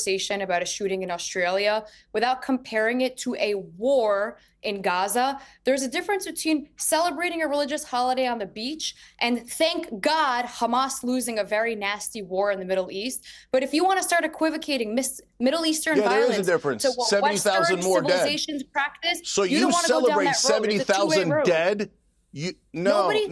conversation about a shooting in Australia without comparing it to a war in Gaza. There's a difference between celebrating a religious holiday on the beach and, thank God, Hamas losing a very nasty war in the Middle East. But if you want to start equivocating Middle Eastern violence there is a difference. to what 70,000 Western more civilizations dead. practice, So you you don't want to go down celebrate that road. It's a two-way 70,000 road. dead? Nobody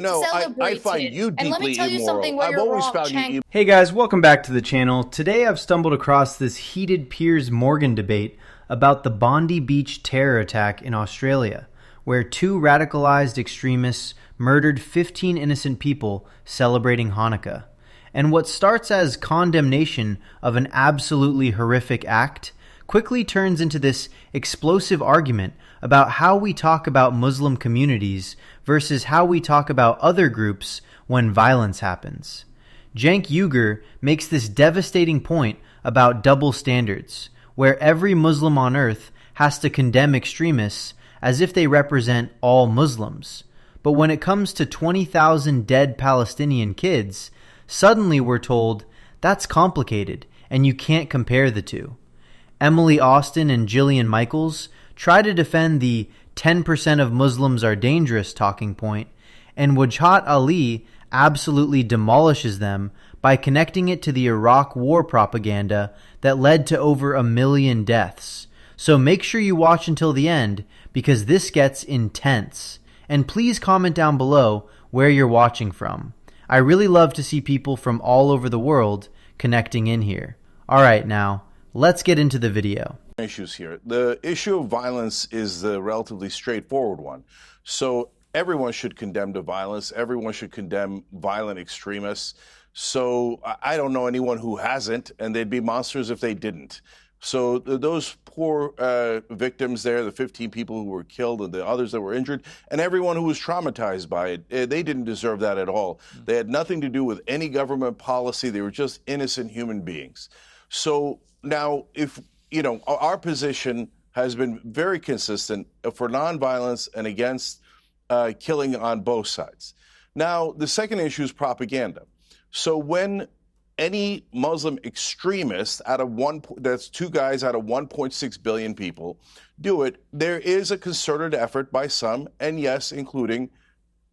I find you and let me deeply tell you immoral. something where I've you're always wrong, found Cenk. you. Hey guys, welcome back to the channel. Today I've stumbled across this heated Piers Morgan debate about the Bondi Beach terror attack in Australia, where two radicalized extremists murdered 15 innocent people celebrating Hanukkah. And what starts as condemnation of an absolutely horrific act quickly turns into this explosive argument about how we talk about Muslim communities versus how we talk about other groups when violence happens. Cenk Uygur makes this devastating point about double standards, where every Muslim on earth has to condemn extremists as if they represent all Muslims. But when it comes to 20,000 dead Palestinian kids, suddenly we're told that's complicated and you can't compare the two. Emily Austin and Jillian Michaels try to defend the 10% of Muslims are dangerous talking point, and Wajahat Ali absolutely demolishes them by connecting it to the Iraq war propaganda that led to over 1 million deaths. So make sure you watch until the end because this gets intense. And please comment down below where you're watching from. I really love to see people from all over the world connecting in here. Alright now, let's get into the video. Issues here. The issue of violence is the relatively straightforward one. So everyone should condemn the violence. Everyone should condemn violent extremists. So I don't know anyone who hasn't, and they'd be monsters if they didn't. So those poor victims there, the 15 people who were killed and the others that were injured, and everyone who was traumatized by it, they didn't deserve that at all. They had nothing to do with any government policy. They were just innocent human beings. So now, if, you know, our position has been very consistent for nonviolence and against killing on both sides. Now, the second issue is propaganda. So when any Muslim extremist that's two guys out of 1.6 billion people do it, there is a concerted effort by some, and yes, including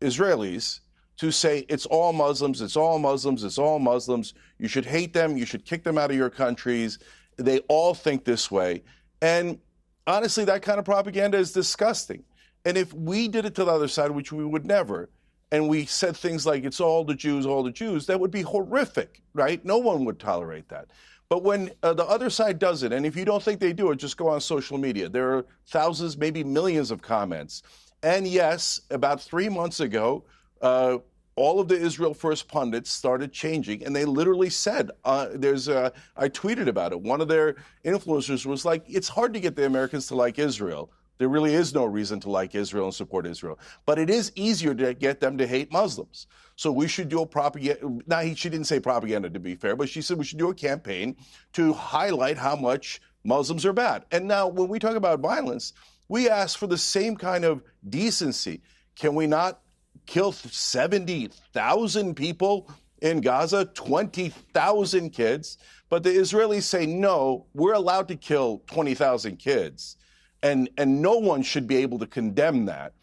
Israelis, to say it's all Muslims, it's all Muslims, it's all Muslims. You should hate them. You should kick them out of your countries. They all think this way. And honestly, that kind of propaganda is disgusting. And if we did it to the other side, which we would never, and we said things like it's all the Jews, that would be horrific, right? No one would tolerate that. But when the other side does it, and if you don't think they do it, just go on social media. There are thousands, maybe millions of comments. And yes, about 3 months ago, all of the Israel First pundits started changing, and they literally said, I tweeted about it. One of their influencers was like, it's hard to get the Americans to like Israel. There really is no reason to like Israel and support Israel. But it is easier to get them to hate Muslims. So we should do a propaganda. Now, she didn't say propaganda, to be fair, but she said we should do a campaign to highlight how much Muslims are bad. And now when we talk about violence, we ask for the same kind of decency. Can we not kill 70,000 people in Gaza, 20,000 kids? But the Israelis say, no, we're allowed to kill 20,000 kids. And no one should be able to condemn that.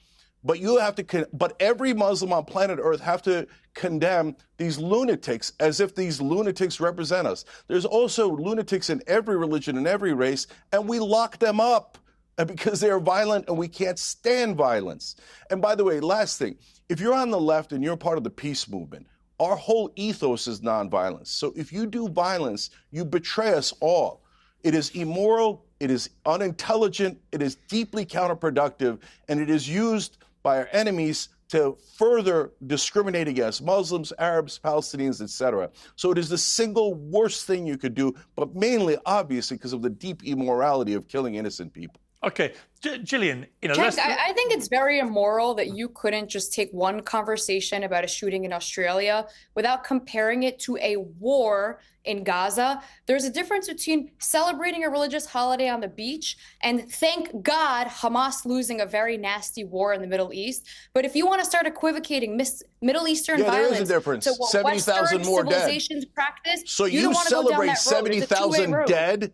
But you have to, but every Muslim on planet Earth have to condemn these lunatics as if these lunatics represent us. There's also lunatics in every religion and every race, and we lock them up because they're violent and we can't stand violence. And by the way, last thing, if you're on the left and you're part of the peace movement, our whole ethos is nonviolence. So if you do violence, you betray us all. It is immoral, it is unintelligent, it is deeply counterproductive, and it is used by our enemies to further discriminate against Muslims, Arabs, Palestinians, etc. So it is the single worst thing you could do, but mainly, obviously, because of the deep immorality of killing innocent people. Okay, Jillian, Cenk, I think it's very immoral that you couldn't just take one conversation about a shooting in Australia without comparing it to a war in Gaza. There's a difference between celebrating a religious holiday on the beach and, thank God, Hamas losing a very nasty war in the Middle East. But if you want to start equivocating Middle Eastern violence there is a difference. to what 70,000 Western more civilizations dead. practice, So you you don't want to go down celebrate that road. It's a two-way 70,000 road. dead?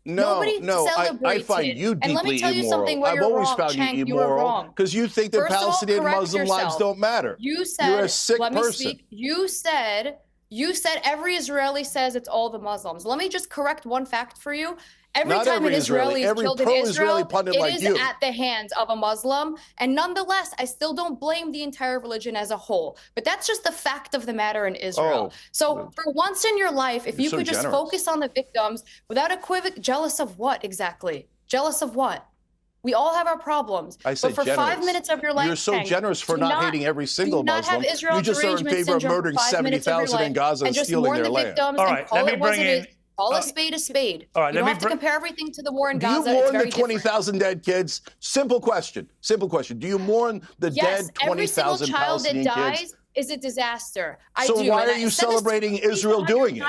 Nobody I celebrates find it. you And let me deeply tell you immoral. something where I've you're always wrong, found Cenk, you you were immoral wrong. because you think that First of all, Palestinian correct Muslim lives yourself. don't matter. You said, You're a sick let me person. speak. You said every Israeli says it's all the Muslims. Let me just correct one fact for you. Every Not time every an Israeli is Every killed in pro-Israeli Israel, pundit it like is you. at the hands of a Muslim. And nonetheless, I still don't blame the entire religion as a whole. But that's just the fact of the matter in Israel. So for once in your life, if you could just focus on the victims without jealous of what exactly? Jealous of what? We all have our problems. I said but for generous. 5 minutes of your life, You're so Cenk, generous for not hating every single Muslim. You just are in favor of murdering 70,000 in Gaza and stealing their land. All right, let me bring in. Call a spade a spade. All right, you don't have to compare everything to the war in Gaza. Do you mourn the 20,000 dead kids? Simple question. Simple question. Do you mourn the dead 20,000 Palestinian kids? Every single child that dies is a disaster. So why are you celebrating Israel doing it?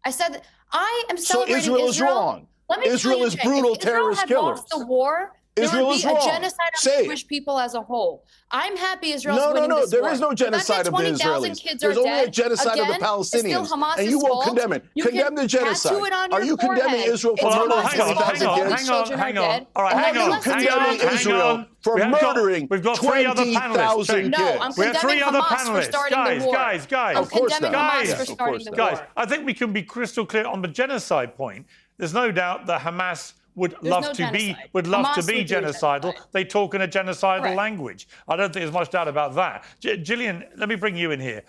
I said I am celebrating Israel. So Israel is wrong. Israel is brutal terrorist killers. Lost the war, Israel is wrong. A genocide of the Jewish people as a whole. I'm happy Israel's winning this war. There is no genocide of the Israelis. There's only a genocide of the Palestinians. And you won't condemn it. Condemn the genocide. Are you condemning Israel for murdering 20,000 kids? Hang on. All right, hang on. Are you condemning Israel for murdering 20,000 kids? We have three other panelists. Guys. Of course not. Guys, I think we can be crystal clear on the genocide point. There's no doubt that Hamas would love to be genocidal. They talk in a genocidal language. I don't think there's much doubt about that. Gillian, let me bring you in here.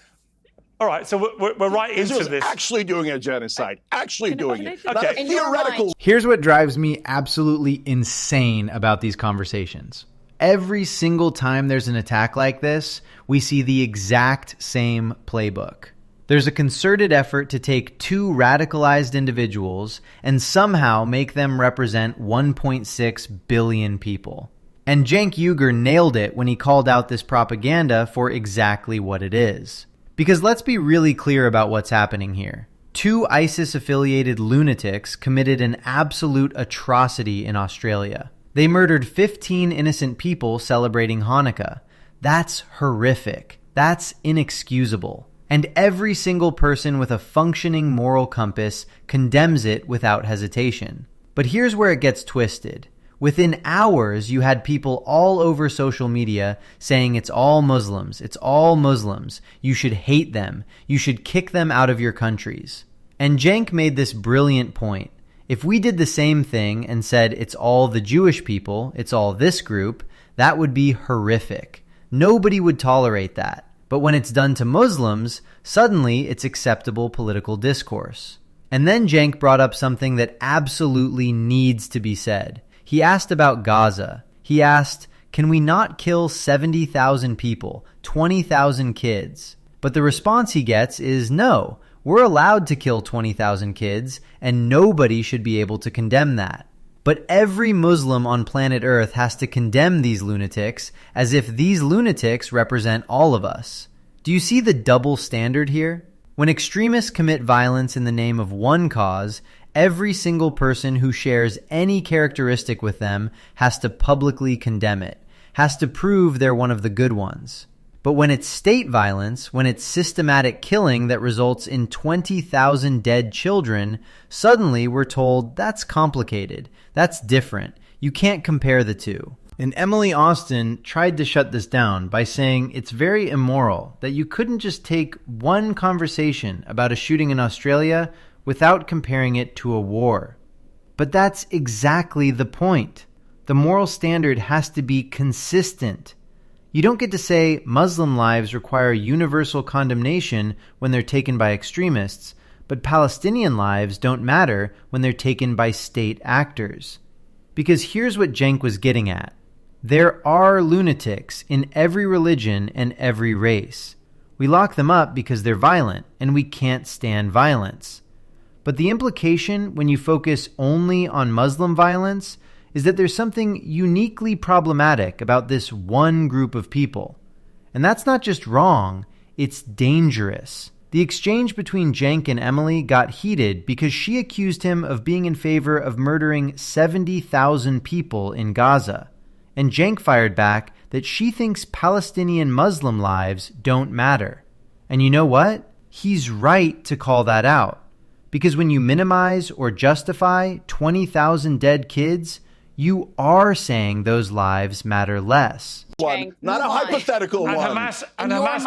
All right, so we're right into this. Actually doing a genocide. Actually doing it. Okay. Theoretical. Here's what drives me absolutely insane about these conversations. Every single time there's an attack like this, we see the exact same playbook. There's a concerted effort to take two radicalized individuals and somehow make them represent 1.6 billion people. And Cenk Uygur nailed it when he called out this propaganda for exactly what it is. Because let's be really clear about what's happening here. Two ISIS-affiliated lunatics committed an absolute atrocity in Australia. They murdered 15 innocent people celebrating Hanukkah. That's horrific. That's inexcusable. And every single person with a functioning moral compass condemns it without hesitation. But here's where it gets twisted. Within hours, you had people all over social media saying it's all Muslims, you should hate them, you should kick them out of your countries. And Cenk made this brilliant point. If we did the same thing and said it's all the Jewish people, it's all this group, that would be horrific. Nobody would tolerate that. But when it's done to Muslims, suddenly it's acceptable political discourse. And then Cenk brought up something that absolutely needs to be said. He asked about Gaza. He asked, can we not kill 70,000 people, 20,000 kids? But the response he gets is no, we're allowed to kill 20,000 kids, and nobody should be able to condemn that. But every Muslim on planet Earth has to condemn these lunatics as if these lunatics represent all of us. Do you see the double standard here? When extremists commit violence in the name of one cause, every single person who shares any characteristic with them has to publicly condemn it, has to prove they're one of the good ones. But when it's state violence, when it's systematic killing that results in 20,000 dead children, suddenly we're told that's complicated, that's different, you can't compare the two. And Emily Austin tried to shut this down by saying it's very immoral that you couldn't just take one conversation about a shooting in Australia without comparing it to a war. But that's exactly the point. The moral standard has to be consistent. You don't get to say Muslim lives require universal condemnation when they're taken by extremists, but Palestinian lives don't matter when they're taken by state actors. Because here's what Cenk was getting at. There are lunatics in every religion and every race. We lock them up because they're violent, and we can't stand violence. But the implication when you focus only on Muslim violence is that there's something uniquely problematic about this one group of people. And that's not just wrong, it's dangerous. The exchange between Cenk and Emily got heated because she accused him of being in favor of murdering 70,000 people in Gaza. And Cenk fired back that she thinks Palestinian Muslim lives don't matter. And you know what? He's right to call that out. Because when you minimize or justify 20,000 dead kids, you are saying those lives matter less. One, not a hypothetical one. Hamas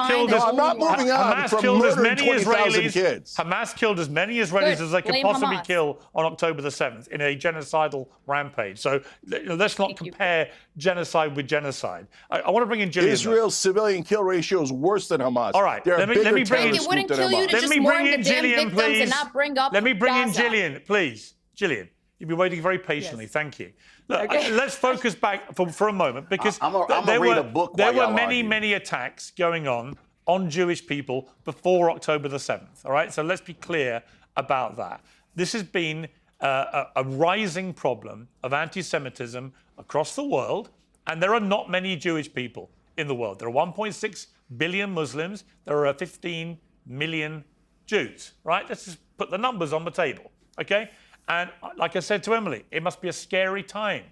killed no, I'm not moving on from murdering 20,000 kids. Hamas killed as many Israelis as they could possibly kill on October the 7th in a genocidal rampage. So let's not compare genocide with genocide. I want to bring in Gillian. Israel's civilian kill ratio is worse than Hamas. All right, let me bring in. It wouldn't kill you to just mourn the damn victims and not bring up Let me bring in Gaza. Gillian, please. Gillian, you've been waiting very patiently. Yes. Thank you. Look, let's focus back for a moment, because there were many attacks going on Jewish people before October the 7th. All right, so let's be clear about that. This has been a rising problem of anti-Semitism across the world, and there are not many Jewish people in the world. There are 1.6 billion Muslims. There are 15 million Jews. Right? Let's just put the numbers on the table. Okay. And like I said to Emily, it must be a scary time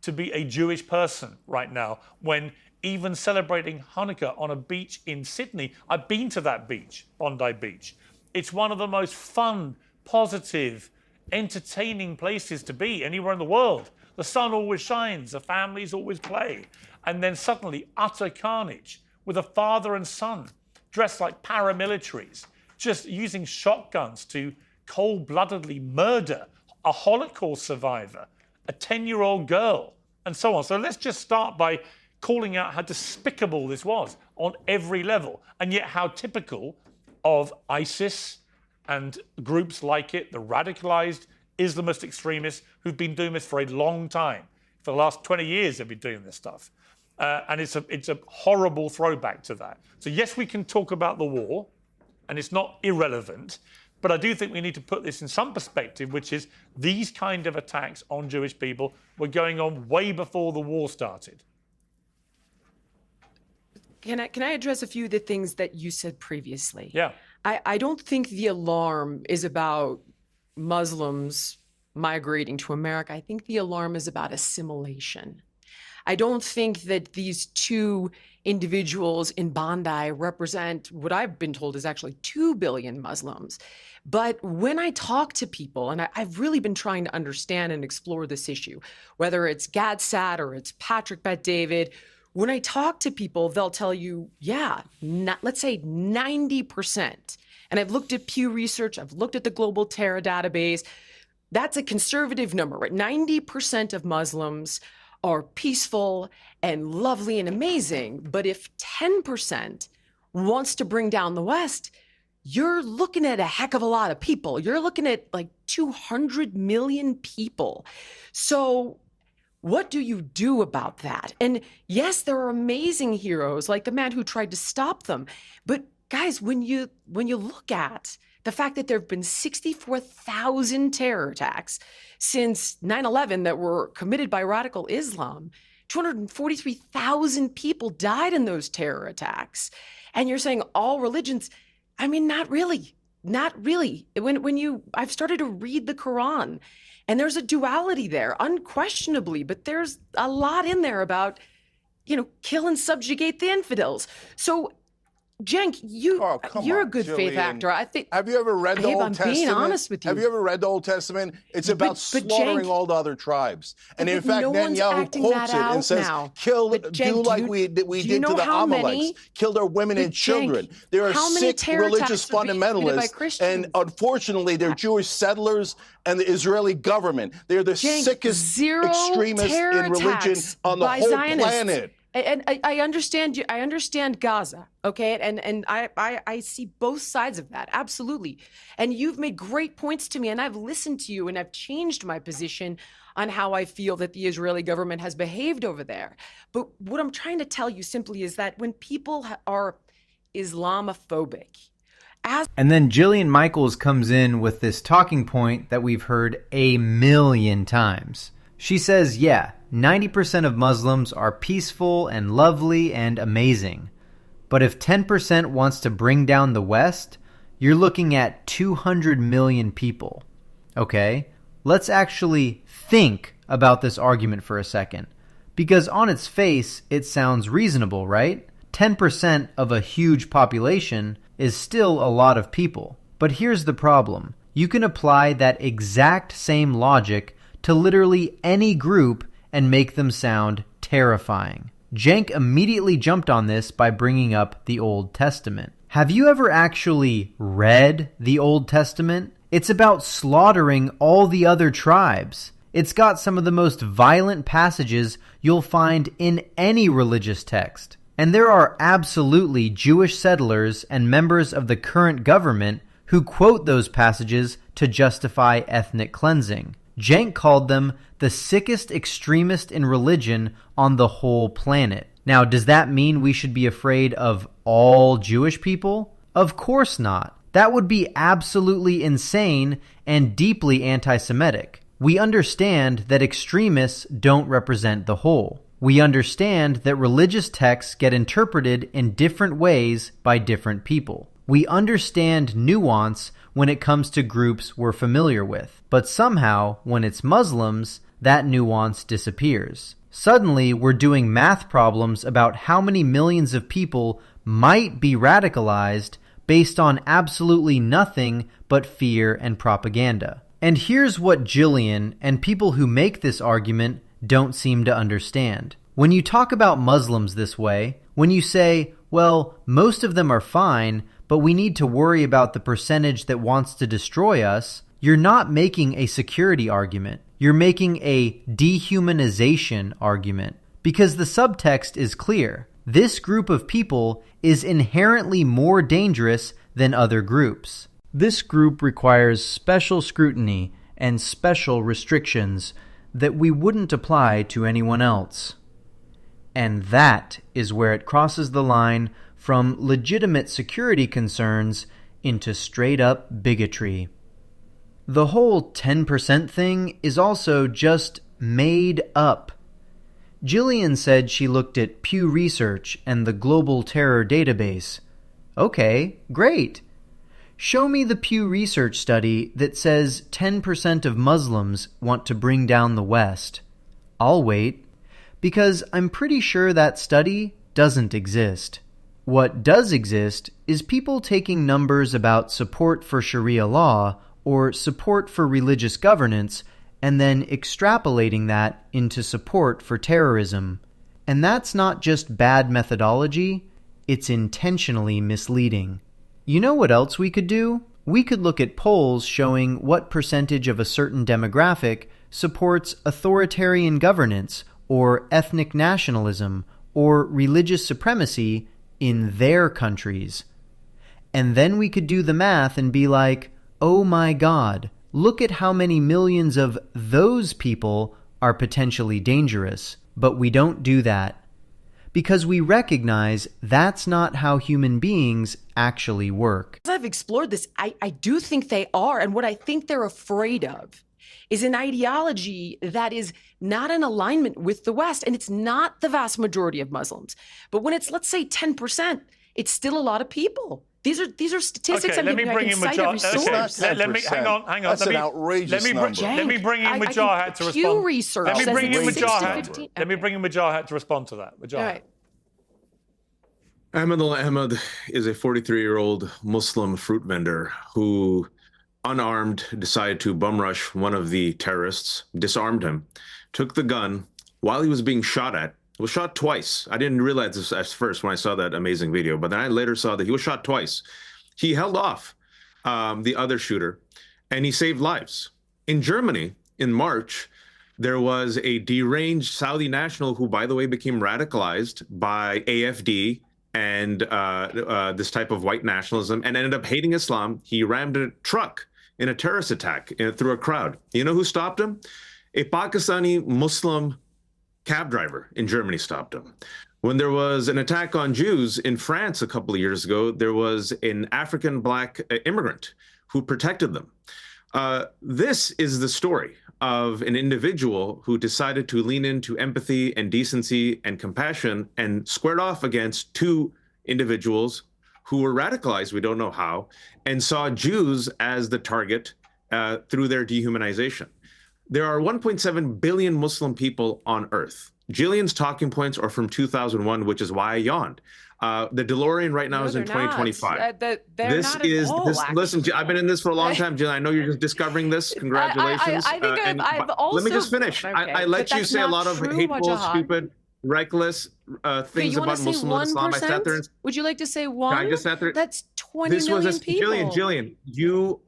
to be a Jewish person right now, when even celebrating Hanukkah on a beach in Sydney, I've been to that beach, Bondi Beach. It's one of the most fun, positive, entertaining places to be anywhere in the world. The sun always shines, the families always play. And then suddenly, utter carnage with a father and son dressed like paramilitaries, just using shotguns to cold-bloodedly murder a Holocaust survivor, a 10-year-old girl, and so on. So let's just start by calling out how despicable this was on every level, and yet how typical of ISIS and groups like it, the radicalized Islamist extremists who've been doing this for a long time. For the last 20 years, they've been doing this stuff. And it's a horrible throwback to that. So yes, we can talk about the war, and it's not irrelevant, but I do think we need to put this in some perspective, which is these kind of attacks on Jewish people were going on way before the war started. Can I address a few of the things that you said previously? Yeah. I don't think the alarm is about Muslims migrating to America. I think the alarm is about assimilation. I don't think that these two individuals in Bondi represent what I've been told is actually 2 billion Muslims. But when I talk to people, and I've really been trying to understand and explore this issue, whether it's Gad Saad or it's Patrick Bet-David, when I talk to people, they'll tell you, yeah, let's say 90%. And I've looked at Pew Research, I've looked at the Global Terror Database. That's a conservative number, right? 90% of Muslims are peaceful and lovely and amazing. But if 10% wants to bring down the West, you're looking at a heck of a lot of people. You're looking at like 200 million people. So what do you do about that? And yes, there are amazing heroes like the man who tried to stop them. But guys, when you look at the fact that there have been 64,000 terror attacks since 9/11 that were committed by radical Islam, 243,000 people died in those terror attacks. And you're saying all religions, I mean, not really. I've started to read the Quran, and there's a duality there, unquestionably, but there's a lot in there about, kill and subjugate the infidels. So Cenk, you're a good faith actor. I think. Have you ever read the Old Testament? I'm being honest with you. Have you ever read the Old Testament? It's about slaughtering all the other tribes. And in fact, no Netanyahu quotes it and says, do like we did to the Amalekites, kill their women and children. There are sick religious fundamentalists, and unfortunately, they're Jewish settlers and the Israeli government. They're the sickest extremists in religion on the whole planet. And I understand you. I understand Gaza, okay? And I see both sides of that, absolutely. And you've made great points to me, and I've listened to you, and I've changed my position on how I feel that the Israeli government has behaved over there. But what I'm trying to tell you simply is that when people are Islamophobic, and then Jillian Michaels comes in with this talking point that we've heard a million times. She says, yeah, 90% of Muslims are peaceful and lovely and amazing. But if 10% wants to bring down the West, you're looking at 200 million people. Okay, let's actually think about this argument for a second. Because on its face, it sounds reasonable, right? 10% of a huge population is still a lot of people. But here's the problem. you can apply that exact same logic to literally any group and make them sound terrifying. Cenk immediately jumped on this by bringing up the Old Testament. Have you ever actually read the Old Testament? It's about slaughtering all the other tribes. It's got some of the most violent passages you'll find in any religious text. And there are absolutely Jewish settlers and members of the current government who quote those passages to justify ethnic cleansing. Cenk called them the sickest extremist in religion on the whole planet. Now, does that mean we should be afraid of all Jewish people? Of course not. That would be absolutely insane and deeply anti-Semitic. We understand that extremists don't represent the whole. We understand that religious texts get interpreted in different ways by different people. We understand nuance when it comes to groups we're familiar with. But somehow, when it's Muslims, that nuance disappears. Suddenly, we're doing math problems about how many millions of people might be radicalized based on absolutely nothing but fear and propaganda. And here's what Jillian and people who make this argument don't seem to understand. When you talk about Muslims this way, when you say, well, most of them are fine, but we need to worry about the percentage that wants to destroy us, you're not making a security argument. You're making a dehumanization argument. Because the subtext is clear. This group of people is inherently more dangerous than other groups. This group requires special scrutiny and special restrictions that we wouldn't apply to anyone else. And that is where it crosses the line from legitimate security concerns into straight-up bigotry. The whole 10% thing is also just made up. Jillian said she looked at Pew Research and the Global Terror Database. Okay, great. Show me the Pew Research study that says 10% of Muslims want to bring down the West. I'll wait, because I'm pretty sure that study doesn't exist. What does exist is people taking numbers about support for Sharia law or support for religious governance and then extrapolating that into support for terrorism. And that's not just bad methodology, it's intentionally misleading. You know what else we could do? We could look at polls showing what percentage of a certain demographic supports authoritarian governance or ethnic nationalism or religious supremacy in their countries. And then we could do the math and be like, oh my God, look at how many millions of those people are potentially dangerous. But we don't do that because we recognize that's not how human beings actually work. As I've explored this, I do think they are. And what I think they're afraid of is an ideology that is not in alignment with the West. And it's not the vast majority of Muslims. But when it's, let's say, 10%, it's still a lot to people. These are statistics. Okay, let me bring in Wajahat. Let me hang on. That's an outrageous number. Let me bring in Wajahat to respond. Pew Research. Let me bring in Wajahat. Let me bring in Wajahat to respond to that. Wajahat. All right. Ahmed Al-Ahmed is a 43-year-old Muslim fruit vendor who, unarmed, decided to bum rush one of the terrorists, disarmed him, took the gun while he was being shot at. Was shot twice. I didn't realize this at first when I saw that amazing video, but then I later saw that he was shot twice. He held off the other shooter, and he saved lives. In Germany, in March, there was a deranged Saudi national who, by the way, became radicalized by AfD and this type of white nationalism and ended up hating Islam. He rammed a truck in a terrorist attack through a crowd. You know who stopped him? A Pakistani Muslim cab driver in Germany stopped him. When there was an attack on Jews in France a couple of years ago, there was an African black immigrant who protected them. This is the story of an individual who decided to lean into empathy and decency and compassion and squared off against two individuals who were radicalized, we don't know how, and saw Jews as the target through their dehumanization. There are 1.7 billion Muslim people on Earth. Jillian's talking points are from 2001, which is why I yawned. The DeLorean right now is in 2025. They're not at all, Listen, I've been in this for a long time, Jill. I know you're just discovering this. Congratulations. I think I've also. Let me just finish. Okay, I let you say a lot of hateful, Wajahat. stupid, reckless things about Muslim and Islam. I sat there. Would you like to say one? I just sat there. That's 20 million people. Jillian, you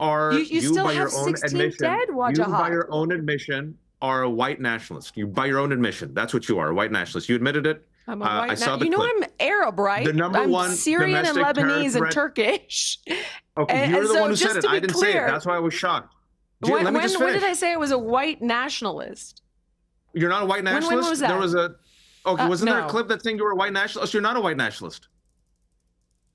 still by have your own 16 admission, dead, Wajahat. you by your own admission are a white nationalist. You by your own admission, that's what you are, a white nationalist. You admitted it. I'm a white I saw the You know clip. I'm Arab, right? The number I'm one Syrian and Lebanese and threat. Turkish. Okay, you're the so one who just said it. to be I didn't say clear, it. That's why I was shocked. Jill, let me just finish. When did I say I was a white nationalist? You're not a white nationalist? When was that? There was a wasn't there no. a clip that saying you were a white nationalist? You're not a white nationalist.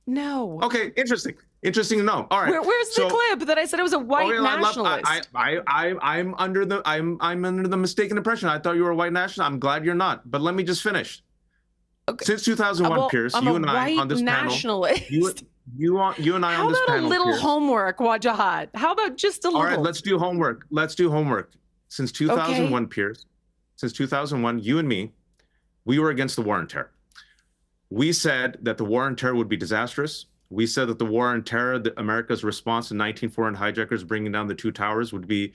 No. Okay, interesting. Interesting to know. All right. Where's the clip that I said I was a white nationalist? I'm under the mistaken impression. I thought you were a white nationalist. I'm glad you're not. But let me just finish. Okay. Since 2001, Piers, you and I on this nationalist. panel, you and I on this panel. How about a little Piers, homework, Wajahat? How about just a little? All right, let's do homework. Since 2001, Piers, since 2001, you and me, we were against the war on terror. We said that the war on terror would be disastrous. We said that the war on terror, America's response to 19 foreign hijackers bringing down the two towers would be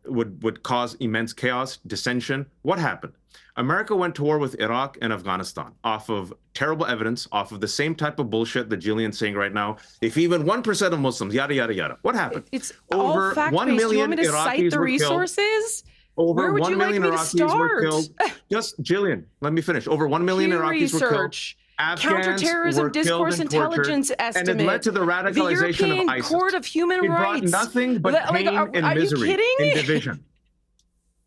would cause immense chaos, dissension. What happened? America went to war with Iraq and Afghanistan off of terrible evidence, off of the same type of bullshit that Jillian's saying right now. If even 1% of Muslims, yada, yada, yada. What happened? It's over all fact-based. 1 million you want me to Iraqis cite the were resources? Killed. Over Where would 1 you million like me to Iraqis were start? killed. Just, Jillian, let me finish. Over 1 million Iraqis were killed. Counterterrorism discourse intelligence estimate. And it led to the radicalization the European of ISIS. Court of Human It Rights. brought nothing but pain and misery and division.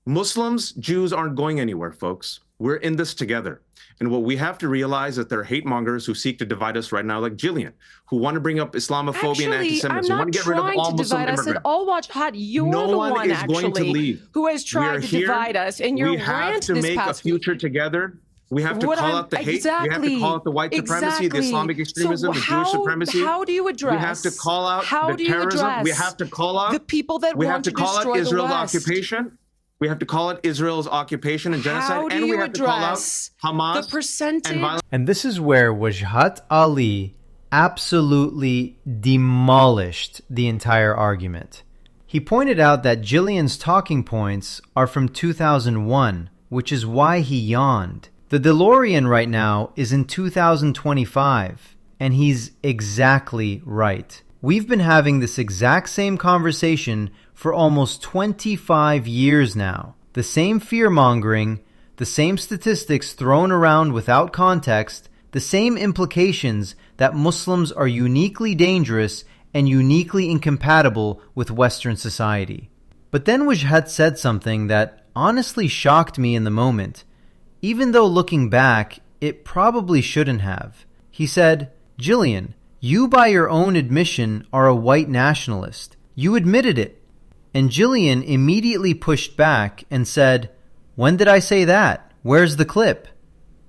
Muslims, Jews aren't going anywhere, folks. We're in this together. And what we have to realize is that there are hate mongers who seek to divide us right now, like Jillian, who want to bring up Islamophobia and antisemitism, who want to get rid of all Muslim immigrants. I said, all Wajahat, you're no the one is going to leave. Who has tried to divide us. And your rant this past week. We have to make a future together. We have to call out the hate. Exactly, we have to call out the white supremacy, the Islamic extremism, the Jewish supremacy. How do you address? We have to call out the terrorism. We have to call out the people that want to destroy the West. We have to call out Israel's occupation. We have to call it Israel's occupation and genocide, and we have to call out Hamas the percentage and violence. And this is where Wajahat Ali absolutely demolished the entire argument. He pointed out that Jillian's talking points are from 2001, which is why he yawned. The DeLorean right now is in 2025, and he's exactly right. We've been having this exact same conversation for almost 25 years now. The same fear-mongering, the same statistics thrown around without context, the same implications that Muslims are uniquely dangerous and uniquely incompatible with Western society. But then Wajahat said something that honestly shocked me in the moment, even though looking back, it probably shouldn't have. He said, "Jillian, you by your own admission are a white nationalist. You admitted it." And Jillian immediately pushed back and said, "When did I say that? Where's the clip?"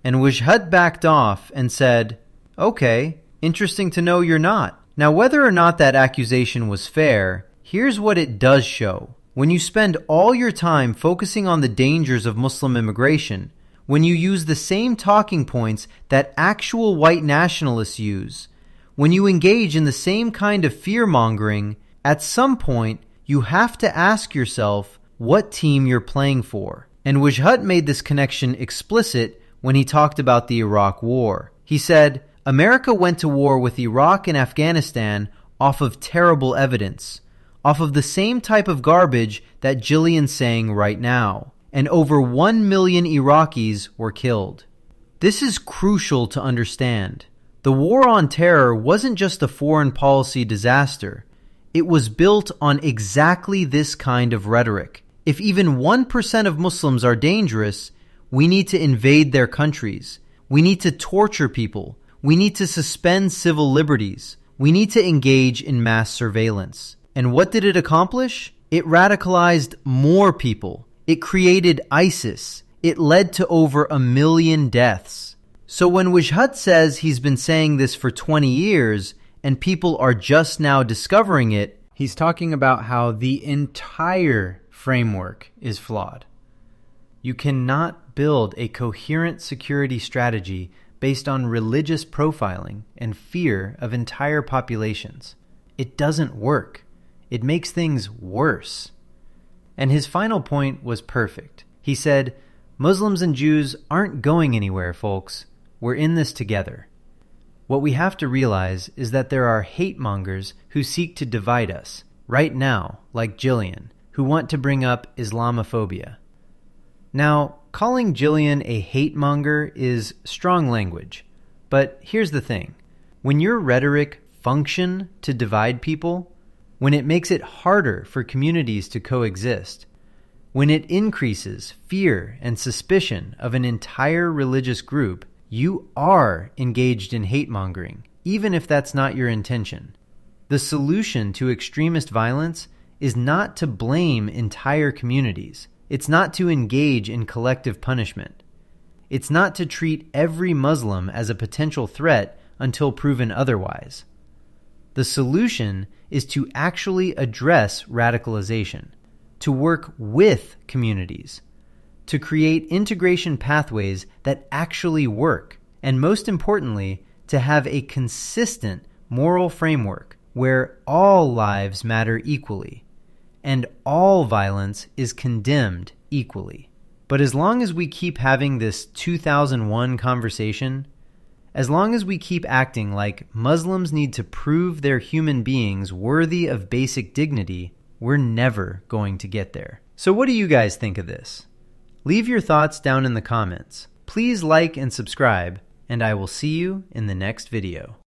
And Wajahat backed off and said, "Okay, interesting to know you're not." Now, whether or not that accusation was fair, here's what it does show. When you spend all your time focusing on the dangers of Muslim immigration, when you use the same talking points that actual white nationalists use, when you engage in the same kind of fear-mongering, at some point, you have to ask yourself what team you're playing for. And Wajahat made this connection explicit when he talked about the Iraq War. He said, America went to war with Iraq and Afghanistan off of terrible evidence, off of the same type of garbage that Jillian's saying right now. And over 1 million Iraqis were killed. This is crucial to understand. The war on terror wasn't just a foreign policy disaster. It was built on exactly this kind of rhetoric. If even 1% of Muslims are dangerous, we need to invade their countries. We need to torture people. We need to suspend civil liberties. We need to engage in mass surveillance. And what did it accomplish? It radicalized more people. It created ISIS. It led to over 1 million deaths. So when Wajahat says he's been saying this for 20 years and people are just now discovering it, he's talking about how the entire framework is flawed. You cannot build a coherent security strategy based on religious profiling and fear of entire populations. It doesn't work. It makes things worse. And his final point was perfect. He said, Muslims and Jews aren't going anywhere, folks. We're in this together. What we have to realize is that there are hate mongers who seek to divide us, right now, like Jillian, who want to bring up Islamophobia. Now, calling Jillian a hate monger is strong language, but here's the thing. When your rhetoric functions to divide people, when it makes it harder for communities to coexist, when it increases fear and suspicion of an entire religious group, you are engaged in hate mongering, even if that's not your intention. The solution to extremist violence is not to blame entire communities. It's not to engage in collective punishment. It's not to treat every Muslim as a potential threat until proven otherwise. The solution is to actually address radicalization, to work with communities, to create integration pathways that actually work, and most importantly, to have a consistent moral framework where all lives matter equally, and all violence is condemned equally. But as long as we keep having this 2001 conversation, as long as we keep acting like Muslims need to prove they're human beings worthy of basic dignity, we're never going to get there. So what do you guys think of this? Leave your thoughts down in the comments. Please like and subscribe, and I will see you in the next video.